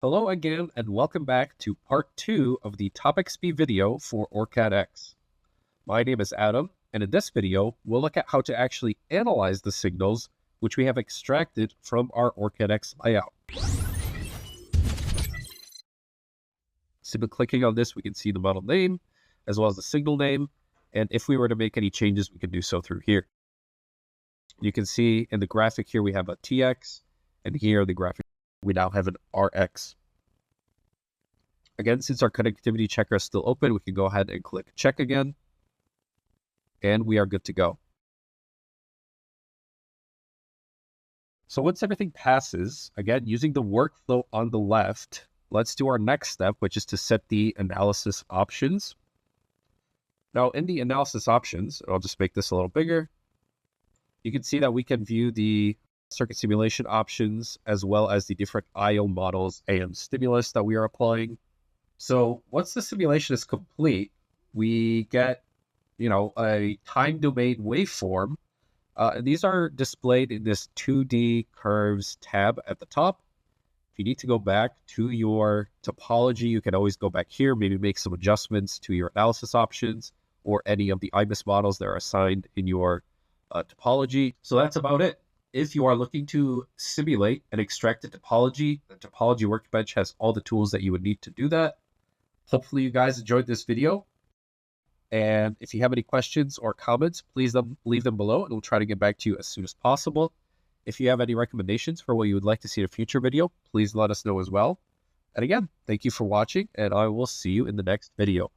Hello again, and welcome back to part 2 of the Topic Speed video for OrCAD X. My name is Adam, and in this video, we'll look at how to actually analyze the signals which we have extracted from our OrCAD X layout. Simply clicking on this, we can see the model name, as well as the signal name, and if we were to make any changes, we can do so through here. You can see in the graphic here, we have a TX, and here in the graphic, we now have an RX. Again, since our connectivity checker is still open, we can go ahead and click check again, and we are good to go. So once everything passes, again, using the workflow on the left, let's do our next step, which is to set the analysis options. Now in the analysis options, I'll just make this a little bigger. You can see that we can view the circuit simulation options, as well as the different IO models and stimulus that we are applying. So once the simulation is complete, we get, a time domain waveform. And these are displayed in this 2D curves tab at the top. If you need to go back to your topology, you can always go back here, maybe make some adjustments to your analysis options or any of the IBIS models that are assigned in your topology. So that's about it. If you are looking to simulate and extract a topology, the Topology Workbench has all the tools that you would need to do that. Hopefully you guys enjoyed this video. And if you have any questions or comments, please leave them below and we'll try to get back to you as soon as possible. If you have any recommendations for what you would like to see in a future video, please let us know as well. And again, thank you for watching, and I will see you in the next video.